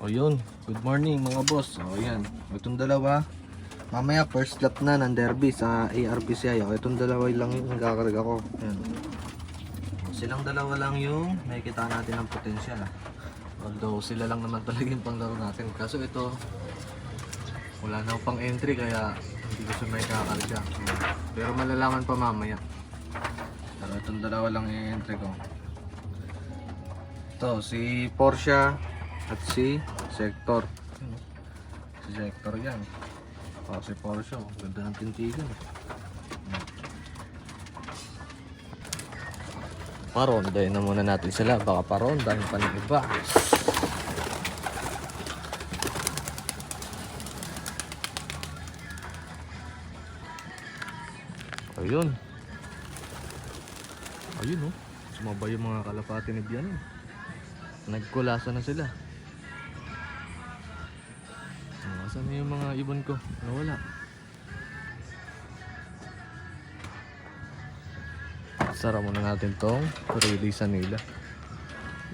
O yun, good morning mga boss. O yan, itong dalawa. Mamaya first lap na ng derby sa ARPCI. O itong dalawa lang yung nagakarga ko. Yan. Silang dalawa lang yung nakikita natin ang potensyal. Although sila lang naman talaga yung panglaro natin. Kaso ito, wala na pang entry kaya hindi ko siya may kakarga. Pero malalaman pa mamaya. Pero itong dalawa lang yung entry ko. Ito, si Porsche at si Sector. Si Sector yan. O si Porsche, ganda ng tintigan. Parondahin na muna natin sila. Baka parondahin pa ng iba. Ayun. Ayun oh. Sumabay yung mga kalapati ni Bian. Nagkulasa na sila. Saan na yung mga ibon ko? Nawala. Sara muna natin tong release nila.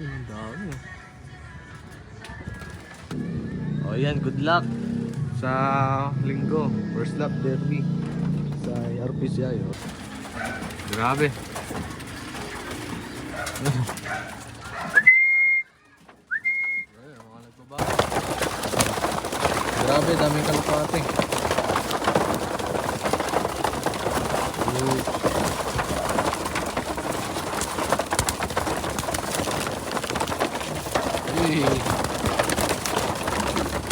Ang dami oh. O yan, good luck sa linggo. First lap derby sa RPCI oh. Grabe. Grabe, daming kalapate.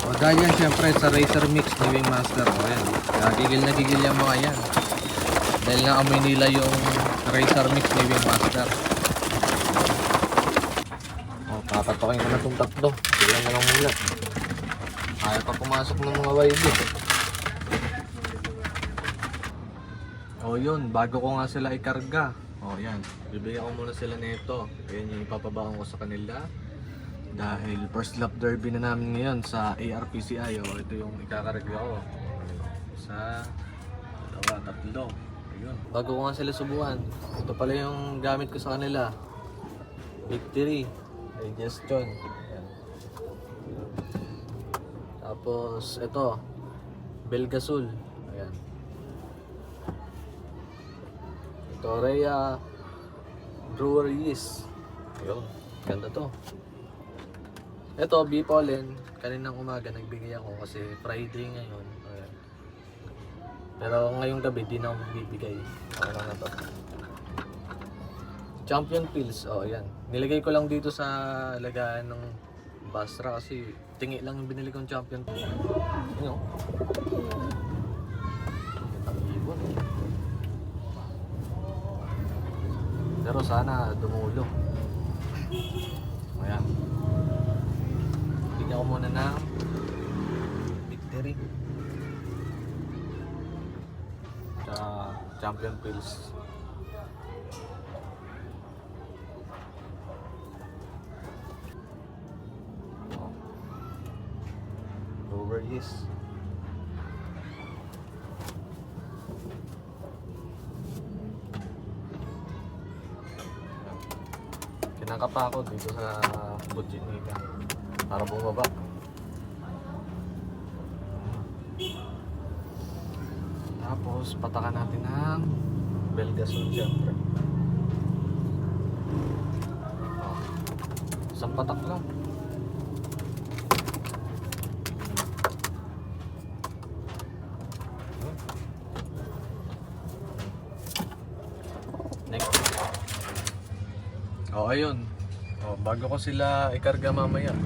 O dahil yan syempre sa Racer Mix ni Wingmaster. O yan, kaya gigil na gigil yung mga yan. Dahil nga amoy nila yung Racer Mix ni Wingmaster. O, papatokin ko na itong tatlo. Sila na lang mula. Kaya pa pumasok ng mga YB. O yun, bago ko nga sila ikarga. O yan, bibigyan ko muna sila nito. Ayan yung ipapabaon ko sa kanila. Dahil first lap derby na namin ngayon sa ARPCI. O ito yung ikakarga ko. Isa, dalawa, tatlo. Ayun. Bago ko nga sila subukan. Ito pala yung gamit ko sa kanila. Victory. Digestion. Ayan. Tapos ito, Belgasul. Ayan. Ito Rhea Brewer Yeast. Ayun, ganda to. Ito B-Pollen, kaninang umaga nagbigay ako kasi Friday ngayon. Ayan. Pero ngayong gabi di na ako bibigay. Ako na to. Champion Pills. Oh, ayan. Nilagay ko lang dito sa lagayan ng Basra kasi tingi lang yung binili kong Champion. Ano? Ang ibon. Pero sana dumulo. Ayan. Bigyan ko muna ng Victory. Sa Champion Pills. Over is kinakapa ako dito sa budget nila para bumaba. Tapos patakan natin ng Belgason syempre. Isang patak lang. Next. Oh, ayun. Oh, bago ko sila ikarga mamaya,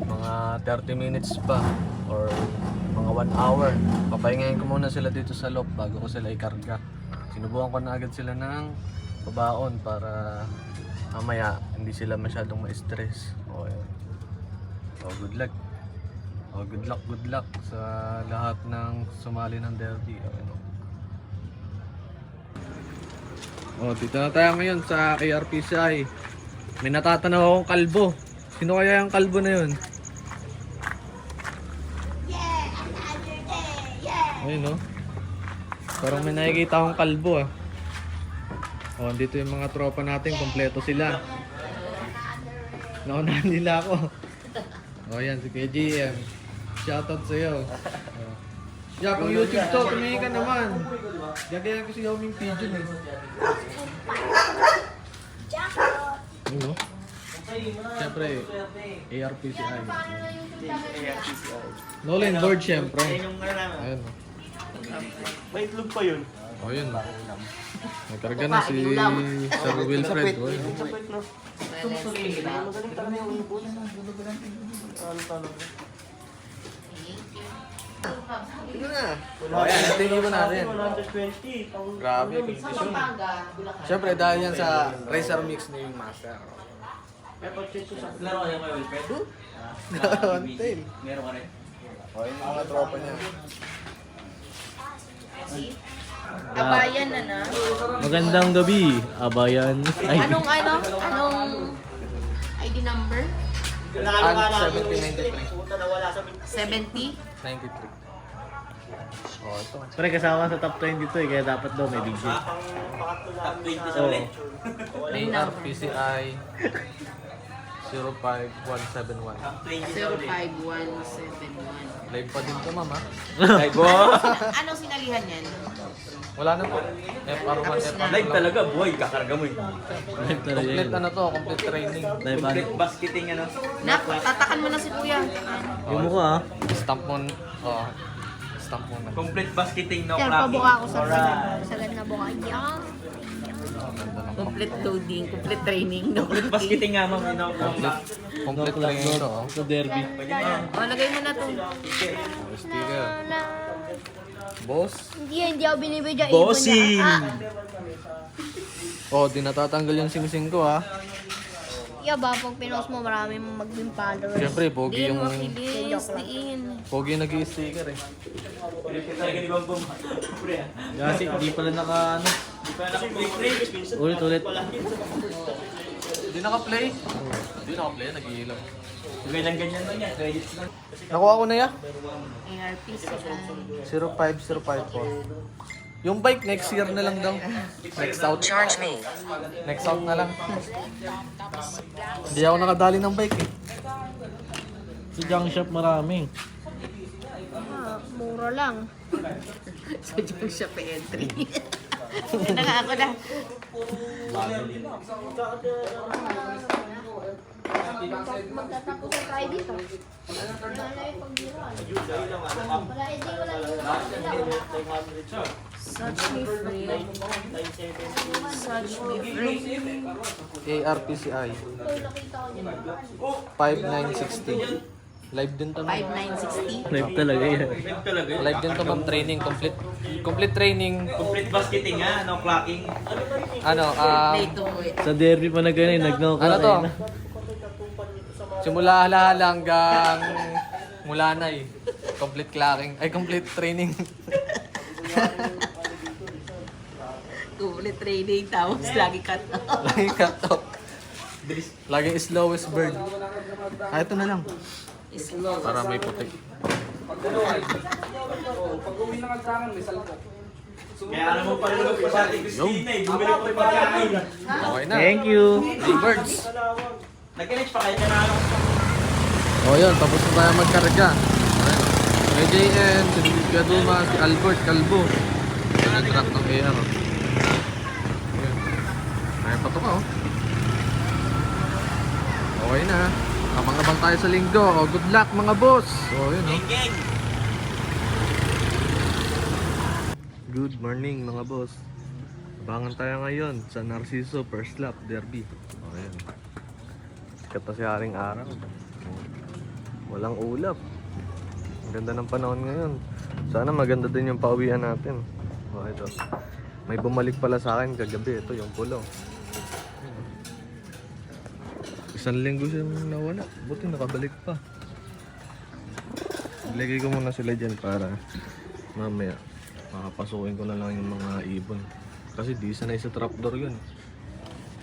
mga 30 minutes pa or mga 1 hour, papahingayin ko muna sila dito sa loob bago ko sila ikarga. Sinubukan ko na agad sila ng pabaon para mamaya hindi sila masyadong ma-stress. Oh, ayun. Oh, good luck. Oh, good luck sa lahat ng sumali ng derby. Ayun. Oh, dito na tayo ngayon sa ARPCI. May natatanaw akong kalbo. Sino kaya yung kalbo na yun? Ayun no? Parang may nakikita akong kalbo ah. Oh, dito yung mga tropa natin, kompleto sila. Naunahan nila ako. Oh, yan, si Kuya GM. Shoutout sa'yo. Oh. Yeah, pang YouTube to, tumingin ka naman. Gagayan ko si Yoming Pigeon eh. Ano? Siyempre, ARPCI. Nolan board siyempre. Ayan. May itlog pa yun. Oh, yun. Nagkarga na si Sir Wilfred. Oh, yun. Ito na. Oh, yan. Tingin mo natin. 120. Grabe yung condition. Siyempre, dahil yan sa Racer Mix na yung master. Laro kayo may Wilfred? Garantail. Meron ka rin? Oh, yung mga tropa niya. Abayan na. Magandang gabi, Abayan. Ay, Anong ID number? Ang 7093. 70? 93. Oh, ito. pre kasama sa top 20 to eh, kaya dapat daw may big deal. Top 20 sa Oo. ulit. ARPCI 05171. Top 20 sa ulit. 05171. Live pa din to, mama. Live boss! Anong sinalihan yan? Wala na po. FR1, FR2. Live talaga, boy. Kakarga mo eh. Live talaga yun. Complete ano to, complete training. Live Complete basketing ano. Nak, tatakan mo na si kuya. Yung mukha ah. Stamp mo. Oh. Stamp mo na. Complete basketing, no Yan, clocking. pabuka ako sa Alright. sagad na buka. Yan. Ganda ng Complete loading, complete training. No Complete basketing nga, ma'am. No clock. complete training to. Oh. Sa derby. Pwede na. O, lagay mo na to. Sticker. Boss. Hindi ako binibigyan Bossing! Oh, di natatanggal yung sing-sing ko ha. Yeah ba, pag pinost mo marami mong mag-bin followers. Siyempre, pogi yung Diin. nag-i-sticker eh. Talaga ni Bambam. Pre, ah. Kasi di pala naka ano. Di pa naka-complete. Ulit. Di naka-play? Di naka-play, nag-iilaw. Ganyan lang yan. Credits lang. Nakuha ko na ya. ARPC. 05054. Yung bike next year na lang daw. Next out. Charge me. Next out na lang. Hindi ako nakadali ng bike eh. Sa junk shop marami. Mura lang. Sa junk shop entry. Yan na nga ako na. Magtatapos na tayo dito. Wala yung pag-giroan. Wala, hindi wala yung Such me free. Such me free. ARPCI. Nakita ko niya. 5960. Live din to. 5960. Live talaga yan. Live talaga yun. Live din to ma'am, training. Complete training. Complete basketing nga, no clocking. Ano, Dito eh. Sa derby pa na ganun, nag-knock ano to? na. Simula halahala hanggang Mulanay. Complete clocking. Ay, complete training. Complete training, tapos lagi cut off. Lagi cut off. Laging slowest bird. Ah, ito na lang. Para may putik. Kaya alam mo pala nung pagpasati Christina eh. Bumili ko yung pagkain. Okay na. Thank you. Big birds. Nag-connect pa kayo na ako. O yun, tapos na tayo magkarga. May JN, si Gaduma, si Albert, Calvo. Nag-track ng AR. Ayan. Ayan pa ito ka oh. Okay na. Abang-abang tayo sa linggo. O, good luck mga boss. O yun oh. Geng! Good morning mga boss. Abangan tayo ngayon sa Narciso First Lap Derby. O ayan. Sikat na si Haring Araw. Walang ulap. Ang ganda ng panahon ngayon. Sana maganda din yung pauwian natin. O ito. May bumalik pala sa akin kagabi. Ito yung pulo. Isang linggo siya nawala. Buti nakabalik pa. Ilagay ko muna sila dyan para mamaya makapasukin ko na lang yung mga ibon. Kasi di sanay sa trapdoor yun.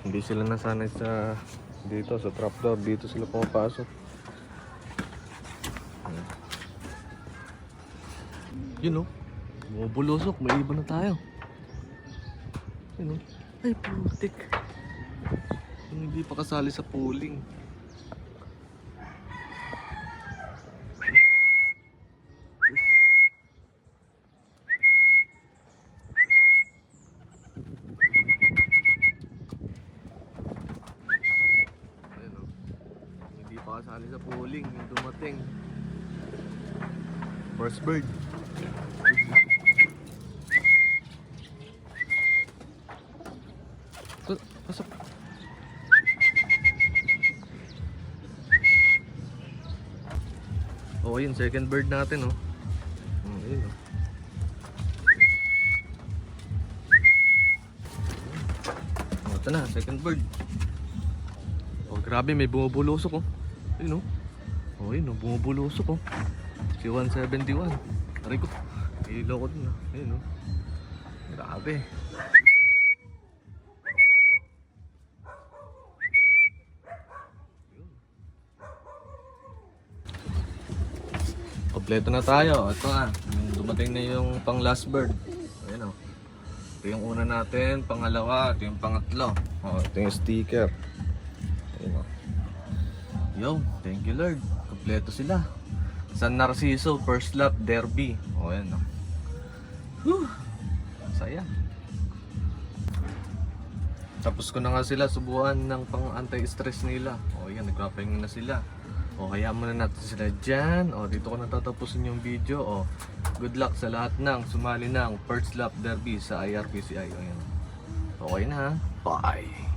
Hindi sila nasanay sa dito sa trapdoor. Dito sila pumapasok. Yun o. Bubulusok. May ibon na tayo. Yun o. Ay putik. Yung hindi pa kasali sa pooling. Sali sa pooling, yung dumating. First bird. Pasok. Oo, yun, second bird natin, oh. Ayun, oh. Ito na, second bird. Oh, grabe, may bumubulusok, oh. Ayun, oh. Oh, yun, oh, bumubulusok, oh. Si 171. Aray ko. Hilo ko dun, ah. Ayun, oh. Grabe. Kompleto na tayo. Ito nga, dumating na yung pang last bird. Ayun, oh. Ito yung una natin, pangalawa, ito yung pangatlo. Oh, ito yung sticker. Ayun, oh. Yo, thank you Lord. Kompleto sila. San Narciso, first lap, derby. Oh, ayan, oh. Whew. Saya. Tapos ko na nga sila subuhan ng pang anti-stress nila. O yan, nagpapahinga na sila. O kaya muna natin sila dyan. O dito ko natatapusin yung video. O good luck sa lahat ng sumali ng first lap derby sa IRPCI. O yan. Okay na ha. Bye!